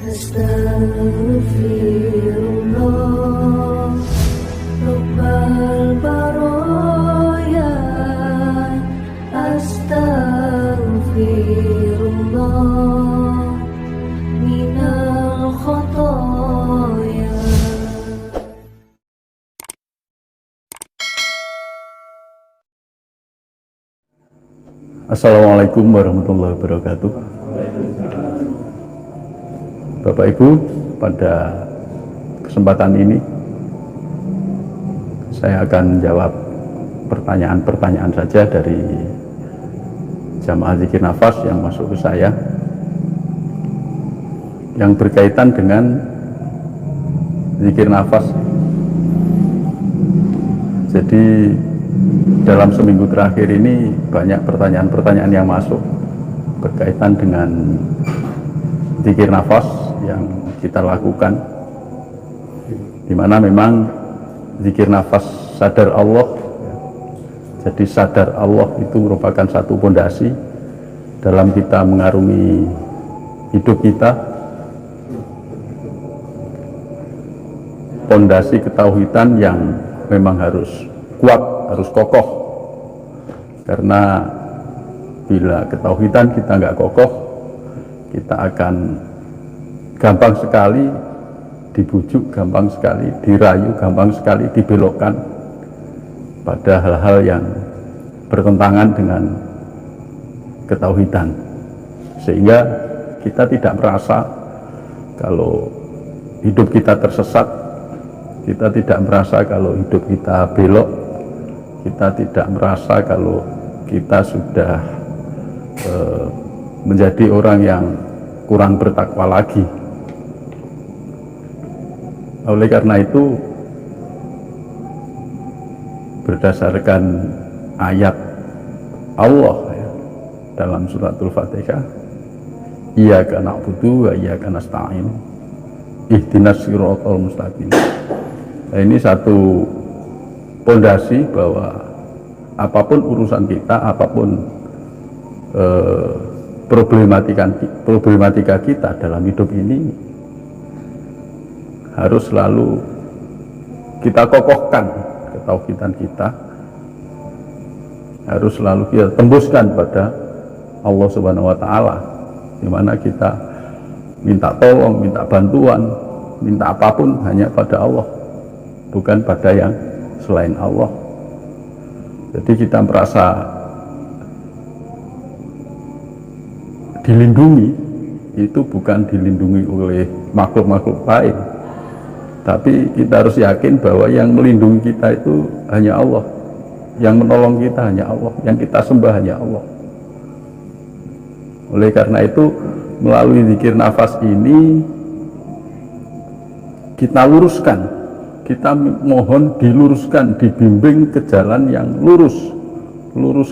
Astaghfirullah, Rabbal baraya. Astaghfirullah minal khotoya. Assalamualaikum warahmatullahi wabarakatuh. Bapak Ibu, pada kesempatan ini saya akan jawab pertanyaan-pertanyaan saja dari jamaah zikir nafas yang masuk ke saya, yang berkaitan dengan zikir nafas. Jadi dalam seminggu terakhir ini banyak pertanyaan-pertanyaan yang masuk berkaitan dengan zikir nafas yang kita lakukan, di mana memang zikir nafas sadar Allah. Jadi sadar Allah itu merupakan satu pondasi dalam kita mengarungi hidup kita, pondasi ketauhidan yang memang harus kuat, harus kokoh. Karena bila ketauhidan kita nggak kokoh, kita akan gampang sekali dibujuk, gampang sekali dirayu, gampang sekali dibelokkan pada hal-hal yang bertentangan dengan ketauhidan, sehingga kita tidak merasa kalau hidup kita tersesat, kita tidak merasa kalau hidup kita belok, kita tidak merasa kalau kita sudah menjadi orang yang kurang bertakwa lagi. Oleh karena itu, berdasarkan ayat Allah ya, dalam suratul Fatihah, Iyyaka na'budu wa iyyaka nasta'in ihdinas siratal mustaqim. Nah, ini satu pondasi bahwa apapun urusan kita, apapun problematika kita dalam hidup ini, harus selalu kita kokohkan ketauhidan kita, harus selalu kita tembuskan pada Allah Subhanahu wa Ta'ala, di mana kita minta tolong, minta bantuan, minta apapun hanya pada Allah, bukan pada yang selain Allah. Jadi kita merasa dilindungi, itu bukan dilindungi oleh makhluk-makhluk lain, tapi kita harus yakin bahwa yang melindungi kita itu hanya Allah, yang menolong kita hanya Allah, yang kita sembah hanya Allah. Oleh karena itu, melalui zikir nafas ini kita luruskan, kita mohon diluruskan, dibimbing ke jalan yang lurus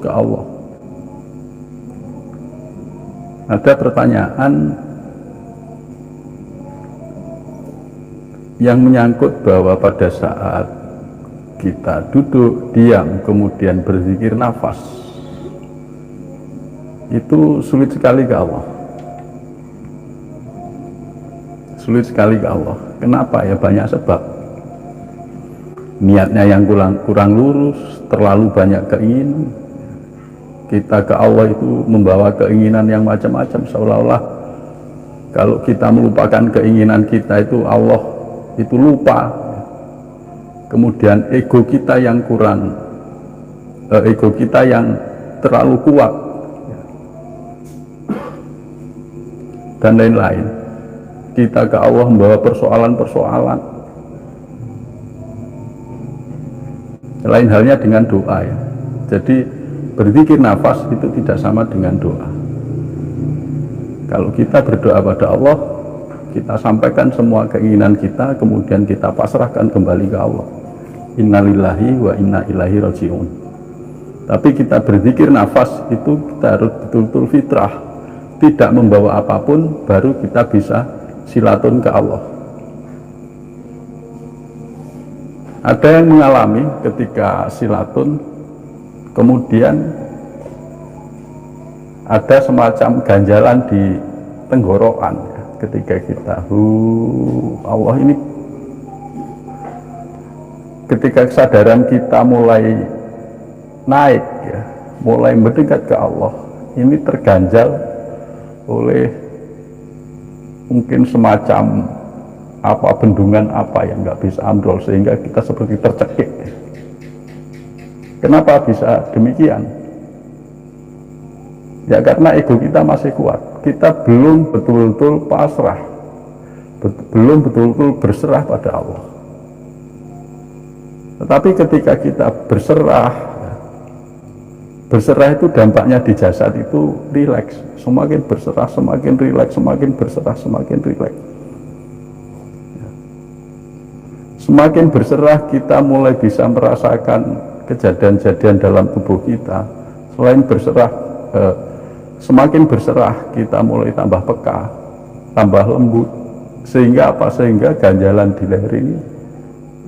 ke Allah. Ada pertanyaan yang menyangkut bahwa pada saat kita duduk diam kemudian berzikir nafas, itu sulit sekali ke Allah, sulit sekali ke Allah. Kenapa ya? Banyak sebab. Niatnya yang kurang lurus, terlalu banyak keinginan. Kita ke Allah itu membawa keinginan yang macam-macam, seolah-olah kalau kita melupakan keinginan kita itu Allah itu lupa. Kemudian ego kita yang ego kita yang terlalu kuat dan lain-lain. Kita ke Allah membawa persoalan-persoalan. Lain halnya dengan doa ya. Jadi berzikir nafas itu tidak sama dengan doa. Kalau kita berdoa pada Allah, kita sampaikan semua keinginan kita, kemudian kita pasrahkan kembali ke Allah. Innalillahi wa inna ilaihi raji'un. Tapi kita berzikir nafas itu kita harus betul-betul fitrah, tidak membawa apapun, baru kita bisa silatun ke Allah. Ada yang mengalami ketika silatun, kemudian ada semacam ganjalan di tenggorokan ya. ketika kita Allah ini, ketika kesadaran kita mulai naik ya, mulai mendekat ke Allah, ini terganjal oleh mungkin semacam apa, bendungan apa yang nggak bisa ambrol, sehingga kita seperti tercekik. Kenapa bisa demikian? Ya karena ego kita masih kuat, kita belum betul-betul pasrah, belum betul-betul berserah pada Allah. Tetapi ketika kita berserah, berserah itu dampaknya di jasad itu rileks. Semakin berserah semakin rileks, semakin berserah semakin rileks. Semakin berserah kita mulai bisa merasakan kejadian-kejadian dalam tubuh kita. Selain berserah, semakin berserah kita mulai tambah peka, tambah lembut, sehingga apa? Sehingga ganjalan di leher ini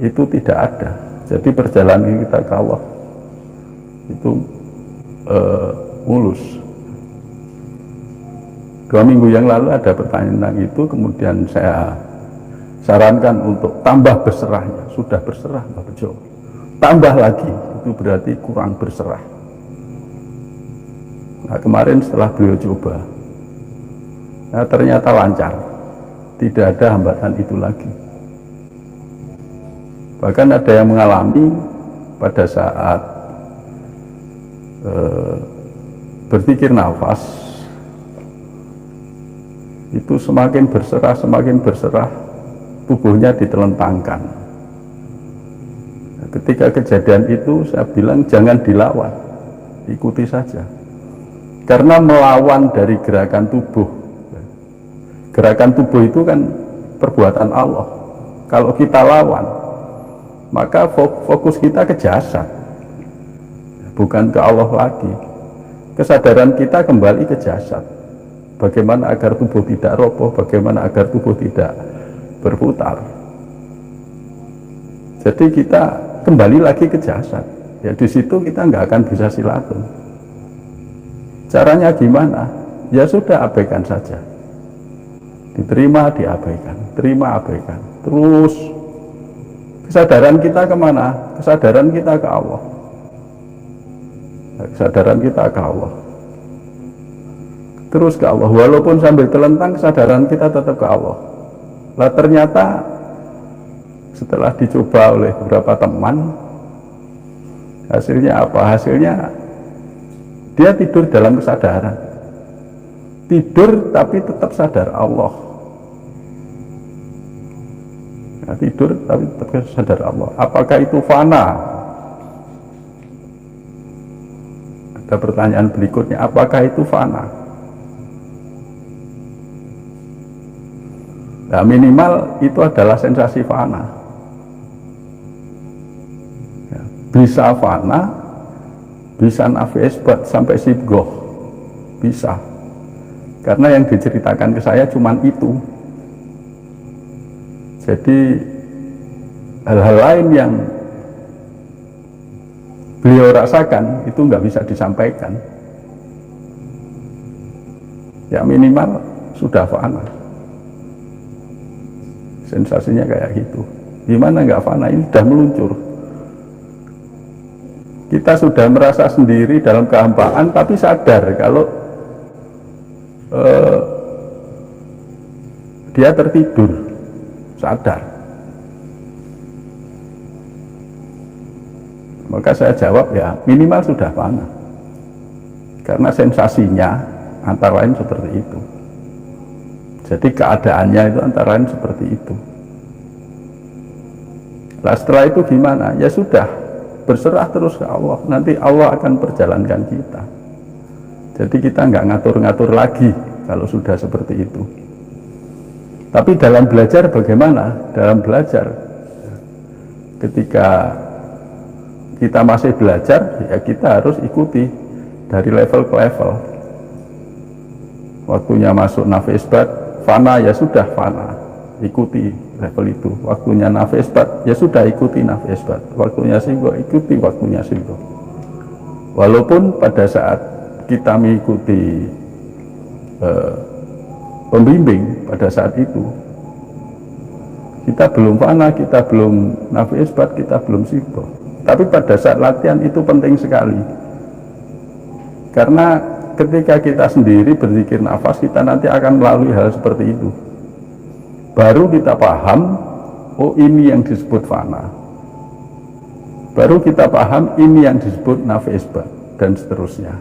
itu tidak ada. Jadi perjalanan kita ke Allah itu mulus. 2 minggu yang lalu ada pertanyaan tentang itu, kemudian saya sarankan untuk tambah berserahnya. Sudah berserah Mbak Bejo, tambah lagi, itu berarti kurang berserah. Nah kemarin setelah beliau coba, nah, ternyata lancar, tidak ada hambatan itu lagi. Bahkan ada yang mengalami pada saat berpikir nafas, itu semakin berserah, tubuhnya ditelentangkan. Nah, ketika kejadian itu saya bilang jangan dilawan, ikuti saja. Karena melawan dari gerakan tubuh, gerakan tubuh itu kan perbuatan Allah. Kalau kita lawan, maka fokus kita ke jasad, bukan ke Allah lagi. Kesadaran kita kembali ke jasad. Bagaimana agar tubuh tidak roboh, bagaimana agar tubuh tidak berputar. Jadi kita kembali lagi ke jasad. Ya di situ kita nggak akan bisa silatum. Caranya gimana? Ya sudah, abaikan saja. Diterima, diabaikan, terima, abaikan. Terus kesadaran kita kemana? Kesadaran kita ke Allah. Kesadaran kita ke Allah. Terus ke Allah. Walaupun sambil telentang, kesadaran kita tetap ke Allah. Lah ternyata setelah dicoba oleh beberapa teman, hasilnya apa? Hasilnya dia tidur dalam kesadaran. Tidur tapi tetap sadar Allah. Nah, tidur tapi tetap sadar Allah. Apakah itu fana? Ada pertanyaan berikutnya, apakah itu fana? Nah, minimal itu adalah sensasi fana. Ya, bisa fana, bisa nafi isbat sampai sibgoh, bisa. Karena yang diceritakan ke saya cuman itu. Jadi hal-hal lain yang beliau rasakan itu nggak bisa disampaikan. Ya minimal sudah fana. Sensasinya kayak gitu. Gimana nggak fana? Ini sudah meluncur. Kita sudah merasa sendiri dalam kehampaan, tapi sadar kalau dia tertidur, sadar. Maka saya jawab ya minimal sudah fana. Karena sensasinya antara lain seperti itu. Jadi keadaannya itu antara lain seperti itu. Nah setelah itu gimana? Ya sudah, berserah terus ke Allah. Nanti Allah akan perjalankan kita. Jadi kita nggak ngatur-ngatur lagi kalau sudah seperti itu. Tapi dalam belajar bagaimana? Dalam belajar, ketika kita masih belajar, ya kita harus ikuti dari level ke level. Waktunya masuk nafi isbat, fana ya sudah fana, ikuti level itu. Waktunya nafi isbat, ya sudah ikuti nafi isbat. Waktunya singgo, ikuti waktunya singgo. Walaupun pada saat kita mengikuti pembimbing pada saat itu. Kita belum fana, kita belum nafi isbat, kita belum sibo. Tapi pada saat latihan itu penting sekali. Karena ketika kita sendiri berzikir nafas, kita nanti akan melalui hal seperti itu. Baru kita paham, oh ini yang disebut fana. Baru kita paham ini yang disebut nafi isbat, dan seterusnya.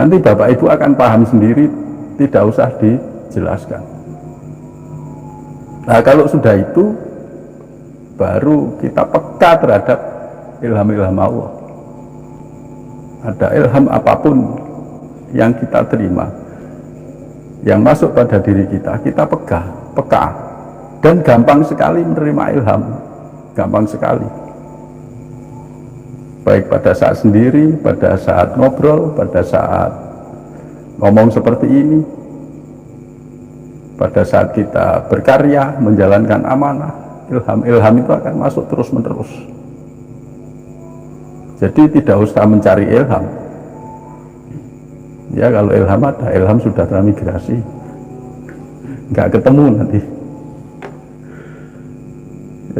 Nanti Bapak Ibu akan paham sendiri, tidak usah dijelaskan. Nah kalau sudah itu, baru kita peka terhadap ilham-ilham Allah. Ada ilham apapun yang kita terima, yang masuk pada diri kita, kita peka. Dan gampang sekali menerima ilham, gampang sekali. Baik pada saat sendiri, pada saat ngobrol, pada saat ngomong seperti ini, pada saat kita berkarya, menjalankan amanah, ilham itu akan masuk terus-menerus. Jadi tidak usah mencari ilham. Ya kalau ilham ada, ilham sudah transmigrasi, nggak ketemu nanti.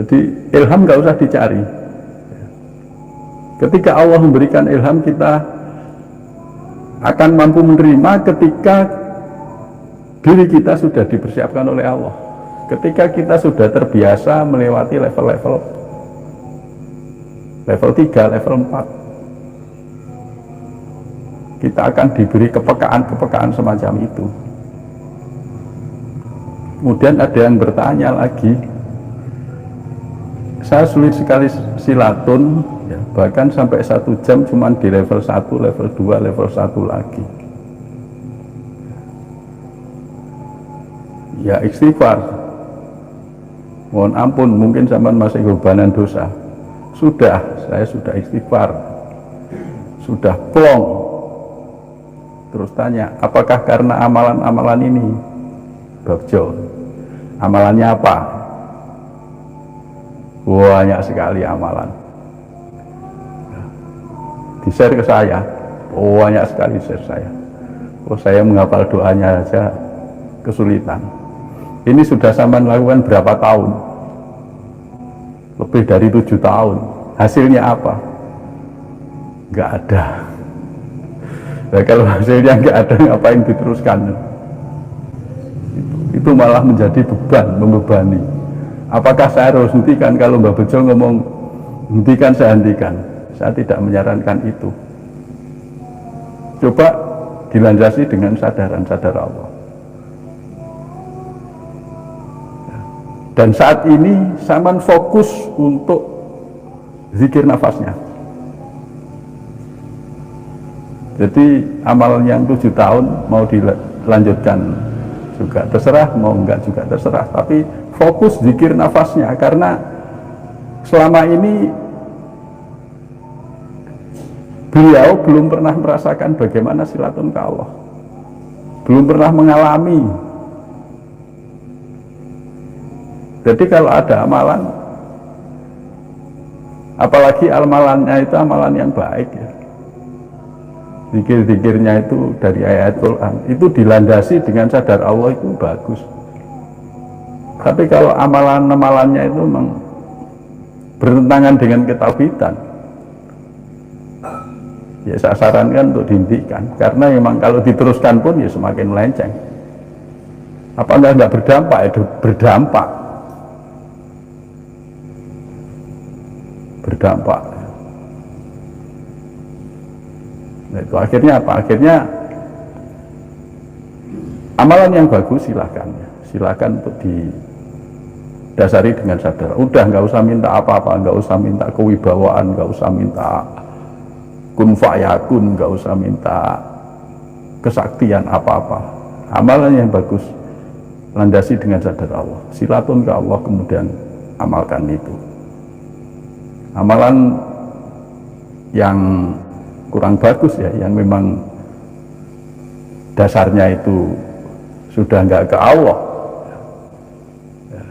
Jadi ilham nggak usah dicari. Ketika Allah memberikan ilham, kita akan mampu menerima ketika diri kita sudah dipersiapkan oleh Allah. Ketika kita sudah terbiasa melewati level-level, level 3, level 4, kita akan diberi kepekaan semacam itu. Kemudian ada yang bertanya lagi, saya sulit sekali silatun, ya, bahkan sampai 1 jam cuman di level 1, level 2, level 1 lagi. Ya istighfar, mohon ampun, mungkin zaman masih korbanan dosa. Saya sudah istighfar, sudah plong. Terus tanya, apakah karena amalan-amalan ini? Bagjo, amalannya apa? Banyak sekali amalan. Di-share ke saya, banyak sekali share saya. Saya menghafal doanya aja kesulitan. Ini sudah sampean lakukan berapa tahun? Lebih dari 7 tahun. Hasilnya apa? Nggak ada. Nah, kalau hasilnya nggak ada, ngapain diteruskan? Itu malah menjadi beban, membebani. Apakah saya harus hentikan? Kalau Mbak Bejo ngomong hentikan, saya hentikan. Saya tidak menyarankan itu. Coba dilandasi dengan sadar Allah. Dan saat ini sampean fokus untuk zikir nafasnya. Jadi amal yang 7 tahun mau dilanjutkan juga terserah, mau enggak juga terserah. Tapi fokus zikir nafasnya, karena selama ini beliau belum pernah merasakan bagaimana silatun ke Allah, belum pernah mengalami. Jadi kalau ada amalan, apalagi amalannya itu amalan yang baik, ya, zikir-zikirnya itu dari ayat Quran, itu dilandasi dengan sadar Allah, itu bagus. Tapi kalau amalan-amalannya itu memang bertentangan dengan ketauhidan, ya saya sarankan untuk dihentikan, karena memang kalau diteruskan pun ya semakin melenceng. Apa enggak berdampak? Itu berdampak. Nah, itu akhirnya apa? Akhirnya amalan yang bagus silakan untuk didasari dengan sadar. Udah nggak usah minta apa-apa, nggak usah minta kewibawaan, nggak usah minta kun fayakun, nggak usah minta kesaktian apa-apa. Amalan yang bagus landasi dengan sadar Allah, silatun ke Allah, kemudian amalkan itu. Amalan yang kurang bagus, ya, yang memang dasarnya itu sudah nggak ke Allah, ya,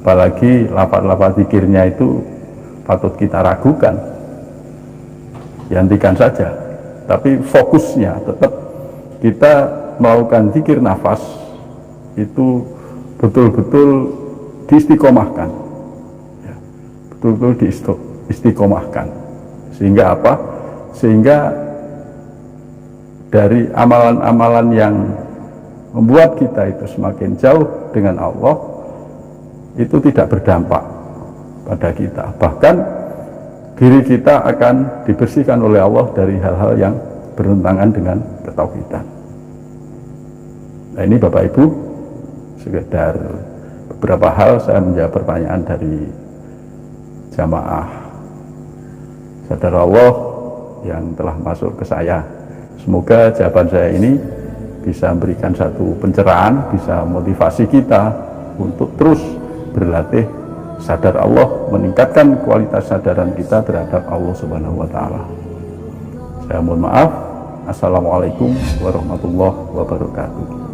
apalagi lafaz-lafaz zikirnya itu patut kita ragukan, ya hentikan saja. Tapi fokusnya tetap kita melakukan zikir nafas itu betul-betul diistiqomahkan, ya, betul-betul diistiqomahkan. Sehingga apa? Sehingga dari amalan-amalan yang membuat kita itu semakin jauh dengan Allah itu tidak berdampak pada kita. Bahkan diri kita akan dibersihkan oleh Allah dari hal-hal yang bertentangan dengan ketauhidan. Nah, ini Bapak Ibu, sekedar beberapa hal saya menjawab pertanyaan dari jamaah Sadar Allah yang telah masuk ke saya. Semoga jawaban saya ini bisa memberikan satu pencerahan, bisa motivasi kita untuk terus berlatih sadar Allah, meningkatkan kualitas sadaran kita terhadap Allah Subhanahu wa Ta'ala. Saya mohon maaf. Assalamualaikum warahmatullahi wabarakatuh.